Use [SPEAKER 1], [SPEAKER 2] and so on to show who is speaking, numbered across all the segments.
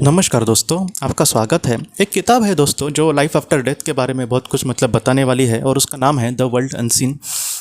[SPEAKER 1] नमस्कार दोस्तों, आपका स्वागत है। एक किताब है दोस्तों जो लाइफ आफ्टर डेथ के बारे में बहुत कुछ बताने वाली है और उसका नाम है द वर्ल्ड अनसीन।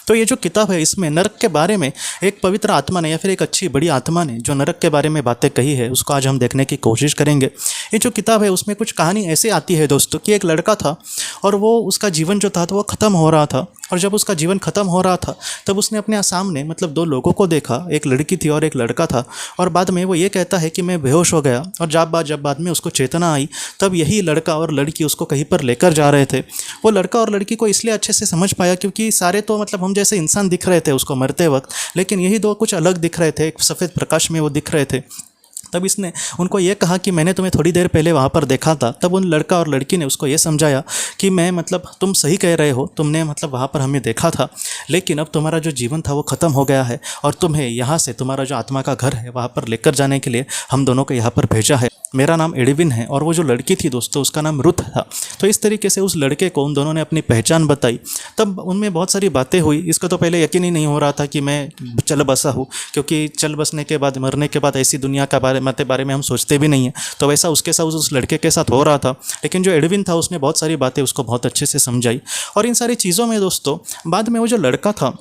[SPEAKER 1] तो ये जो किताब है इसमें नरक के बारे में एक पवित्र आत्मा ने या फिर एक अच्छी बड़ी आत्मा ने जो नरक के बारे में बातें कही है उसको आज हम देखने की कोशिश करेंगे। ये जो किताब है उसमें कुछ कहानी ऐसे आती है दोस्तों कि एक लड़का था और वो उसका जीवन जो था तो वो ख़त्म हो रहा था। और जब उसका जीवन ख़त्म हो रहा था तब उसने अपने सामने दो लोगों को देखा, एक लड़की थी और एक लड़का था। और बाद में वो ये कहता है कि मैं बेहोश हो गया और जब बाद में उसको चेतना आई तब यही लड़का और लड़की उसको कहीं पर लेकर जा रहे थे। वो लड़का और लड़की को इसलिए अच्छे से समझ पाया क्योंकि सारे तो हम जैसे इंसान दिख रहे थे उसको मरते वक्त, लेकिन यही दो कुछ अलग दिख रहे थे, एक सफ़ेद प्रकाश में वो दिख रहे थे। तब इसने उनको ये कहा कि मैंने तुम्हें थोड़ी देर पहले वहाँ पर देखा था। तब उन लड़का और लड़की ने उसको ये समझाया कि मैं तुम सही कह रहे हो, तुमने वहाँ पर हमें देखा था, लेकिन अब तुम्हारा जो जीवन था वो ख़त्म हो गया है और तुम्हें यहाँ से तुम्हारा जो आत्मा का घर है वहाँ पर लेकर जाने के लिए हम दोनों को यहाँ पर भेजा है। मेरा नाम एडविन है और वो जो लड़की थी दोस्तों उसका नाम रुथ था। तो इस तरीके से उस लड़के को उन दोनों ने अपनी पहचान बताई। तब उनमें बहुत सारी बातें हुई। इसका तो पहले यकीन ही नहीं हो रहा था कि मैं चल बसा हूँ, क्योंकि चल बसने के बाद, मरने के बाद ऐसी दुनिया का बारे में हम सोचते भी नहीं हैं। तो वैसा उसके साथ उस लड़के के साथ हो रहा था। लेकिन जो एडविन था उसने बहुत सारी बातें उसको बहुत अच्छे से समझाई। और इन सारी चीज़ों में दोस्तों बाद में वो जो लड़का था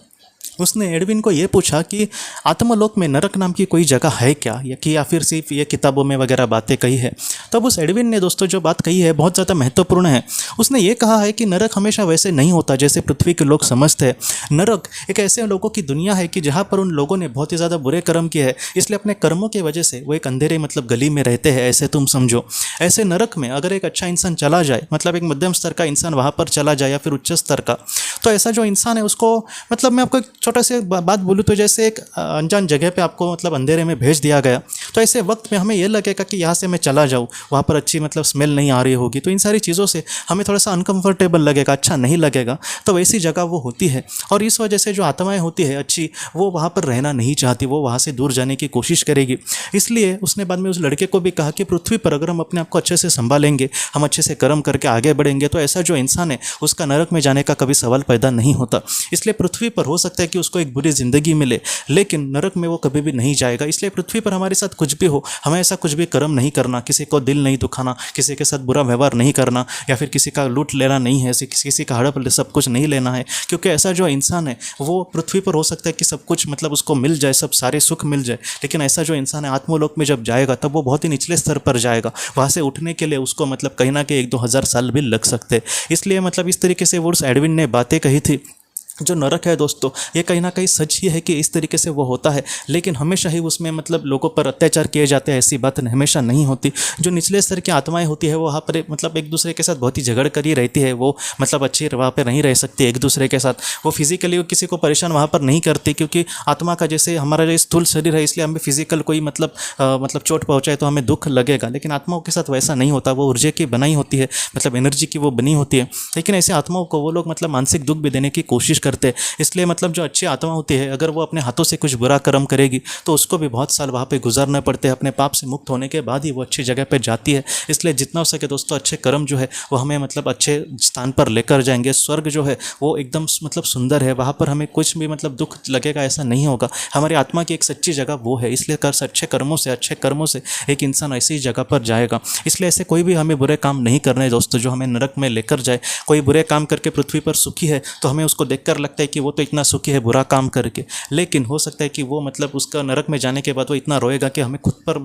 [SPEAKER 1] उसने एडविन को ये पूछा कि आत्मलोक में नरक नाम की कोई जगह है क्या, या फिर सिर्फ ये किताबों में वगैरह बातें कही है। तब उस एडविन ने दोस्तों जो बात कही है बहुत ज़्यादा महत्वपूर्ण है। उसने ये कहा है कि नरक हमेशा वैसे नहीं होता जैसे पृथ्वी के लोग समझते हैं। नरक एक ऐसे लोगों की दुनिया है कि जहाँ पर उन लोगों ने बहुत ही ज़्यादा बुरे कर्म किए हैं, इसलिए अपने कर्मों की वजह से वो एक अंधेरे गली में रहते हैं, ऐसे तुम समझो। ऐसे नरक में अगर एक अच्छा इंसान चला जाए, एक मध्यम स्तर का इंसान वहाँ पर चला जाए या फिर उच्च स्तर का, तो ऐसा जो इंसान है उसको मैं आपको एक छोटा सा बात बोलूँ तो जैसे एक अनजान जगह पे आपको अंधेरे में भेज दिया गया, तो ऐसे वक्त में हमें ये लगेगा कि यहाँ से मैं चला जाऊँ, वहाँ पर अच्छी स्मेल नहीं आ रही होगी, तो इन सारी चीज़ों से हमें थोड़ा सा अनकंफर्टेबल लगेगा, अच्छा नहीं लगेगा। तो वैसी जगह वो होती है और इस वजह से जो आत्माएं होती है अच्छी, वो वहाँ पर रहना नहीं चाहती, वो वहाँ से दूर जाने की कोशिश करेगी। इसलिए उसने बाद में उस लड़के को भी कहा कि पृथ्वी पर अगर हम अपने आप को अच्छे से संभालेंगे, हम अच्छे से कर्म करके आगे बढ़ेंगे, तो ऐसा जो इंसान है उसका नरक में जाने का कभी सवाल पैदा नहीं होता। इसलिए पृथ्वी पर हो सकता है कि उसको एक बुरी ज़िंदगी मिले, लेकिन नरक में वो कभी भी नहीं जाएगा। इसलिए पृथ्वी पर हमारे साथ कुछ भी हो, हमें ऐसा कुछ भी कर्म नहीं करना, किसी को दिल नहीं दुखाना, किसी के साथ बुरा व्यवहार नहीं करना, या फिर किसी का लूट लेना नहीं है, किसी का हड़प सब कुछ नहीं लेना है। क्योंकि ऐसा जो इंसान है वो पृथ्वी पर हो सकता है कि सब कुछ उसको मिल जाए, सब सारे सुख मिल जाए, लेकिन ऐसा जो इंसान है आत्मलोक में जब जाएगा तब वो बहुत ही निचले स्तर पर जाएगा। वहाँ से उठने के लिए उसको कहीं ना कहीं 1-2 हज़ार साल भी लग सकते हैं। इसलिए इस तरीके से वो उस एडविन ने बातें कही थी। जो नरक है दोस्तों ये कहीं ना कहीं सच ही है कि इस तरीके से वो होता है, लेकिन हमेशा ही उसमें लोगों पर अत्याचार किए जाते हैं, ऐसी बात हमेशा नहीं होती। जो निचले स्तर की आत्माएं होती है वो वहाँ पर एक दूसरे के साथ बहुत ही झगड़ कर ही रहती है। वो अच्छी वहाँ पर नहीं रह सकती एक दूसरे के साथ। वो फिजिकली किसी को परेशान वहाँ पर नहीं करती, क्योंकि आत्मा का जैसे हमारा जो स्थूल शरीर है इसलिए हमें फिजिकल कोई चोट पहुँचाए तो हमें दुख लगेगा, लेकिन आत्माओं के साथ वैसा नहीं होता। वो ऊर्जा की बनाई होती है, एनर्जी की वो बनी होती है। लेकिन ऐसे आत्माओं को वो लोग मानसिक दुख भी देने की कोशिश करते हैं। इसलिए जो अच्छी आत्मा होती है अगर वो अपने हाथों से कुछ बुरा कर्म करेगी तो उसको भी बहुत साल वहाँ पे गुजारने पड़ते हैं। अपने पाप से मुक्त होने के बाद ही वो अच्छी जगह पे जाती है। इसलिए जितना हो सके दोस्तों अच्छे कर्म जो है वो हमें अच्छे स्थान पर लेकर जाएंगे। स्वर्ग जो है वो एकदम सुंदर है, वहाँ पर हमें कुछ भी दुख लगेगा ऐसा नहीं होगा। हमारी आत्मा की एक सच्ची जगह वो है। इसलिए अच्छे कर्मों से एक इंसान ऐसी जगह पर जाएगा। इसलिए ऐसे कोई भी हमें बुरे काम नहीं करने दोस्तों जो हमें नरक में लेकर जाए। कोई बुरे काम करके पृथ्वी पर सुखी है तो हमें उसको देखकर लगता है कि वो तो इतना सुखी है बुरा काम करके, लेकिन हो सकता है कि वो उसका नरक में जाने के बाद वो इतना रोएगा कि हमें खुद पर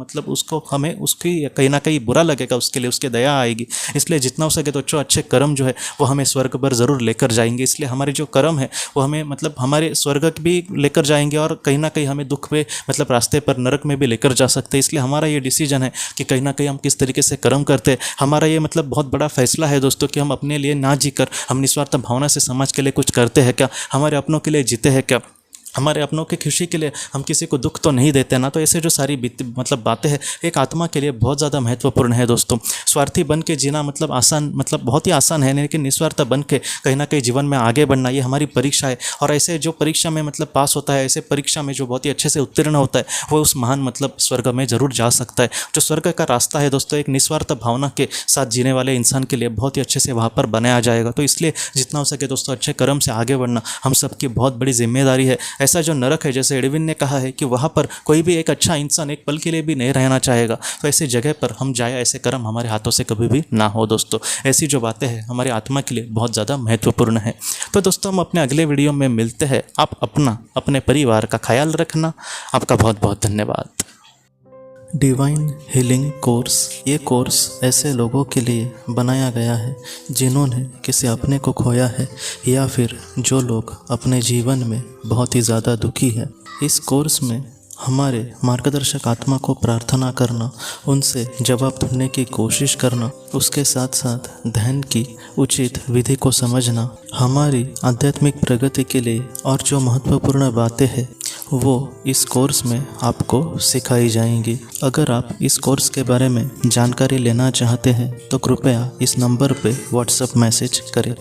[SPEAKER 1] हमें उसकी कहीं ना कहीं बुरा लगेगा, उसके लिए उसके दया आएगी। इसलिए जितना हो सके तो जो अच्छे कर्म जो है वो हमें स्वर्ग पर ज़रूर लेकर जाएंगे। इसलिए हमारे जो कर्म है वो हमें हमारे स्वर्ग भी लेकर जाएंगे और कहीं ना कहीं हमें दुख पे रास्ते पर नरक में भी लेकर जा सकते हैं। इसलिए हमारा ये डिसीजन है कि कहीं ना कहीं हम किस तरीके से कर्म करते हैं। हमारा ये बहुत बड़ा फैसला है दोस्तों कि हम अपने लिए ना जीकर हम निस्वार्थ भावना से समाज के लिए कुछ करते हैं क्या, हमारे अपनों के लिए जीते हैं क्या, हमारे अपनों की खुशी के लिए हम किसी को दुख तो नहीं देते ना। तो ऐसे जो सारी बातें हैं एक आत्मा के लिए बहुत ज़्यादा महत्वपूर्ण है दोस्तों। स्वार्थी बन के जीना आसान बहुत ही आसान है, लेकिन निस्वार्थ बन के कहीं ना कहीं जीवन में आगे बढ़ना ये हमारी परीक्षा है। और ऐसे जो परीक्षा में पास होता है, ऐसे परीक्षा में जो बहुत ही अच्छे से उत्तीर्ण होता है वो उस महान स्वर्ग में ज़रूर जा सकता है। जो स्वर्ग का रास्ता है दोस्तों एक निस्वार्थ भावना के साथ जीने वाले इंसान के लिए बहुत ही अच्छे से वहाँ पर बनाया जाएगा। तो इसलिए जितना हो सके दोस्तों अच्छे कर्म से आगे बढ़ना हम सबकी बहुत बड़ी जिम्मेदारी है। ऐसा जो नरक है, जैसे एडविन ने कहा है कि वहाँ पर कोई भी एक अच्छा इंसान एक पल के लिए भी नहीं रहना चाहेगा, तो ऐसी जगह पर हम जाए, ऐसे कर्म हमारे हाथों से कभी भी ना हो दोस्तों। ऐसी जो बातें हैं हमारी आत्मा के लिए बहुत ज़्यादा महत्वपूर्ण है। तो दोस्तों हम अपने अगले वीडियो में मिलते हैं। आप अपने परिवार का ख्याल रखना। आपका बहुत बहुत धन्यवाद। डिवाइन हीलिंग कोर्स, ये कोर्स ऐसे लोगों के लिए बनाया गया है जिन्होंने किसी अपने को खोया है या फिर जो लोग अपने जीवन में बहुत ही ज़्यादा दुखी है। इस कोर्स में हमारे मार्गदर्शक आत्मा को प्रार्थना करना, उनसे जवाब ढूंढने की कोशिश करना, उसके साथ साथ ध्यान की उचित विधि को समझना हमारी आध्यात्मिक प्रगति के लिए और जो महत्वपूर्ण बातें हैं वो इस कोर्स में आपको सिखाई जाएंगी। अगर आप इस कोर्स के बारे में जानकारी लेना चाहते हैं तो कृपया इस नंबर पे व्हाट्सएप मैसेज करें।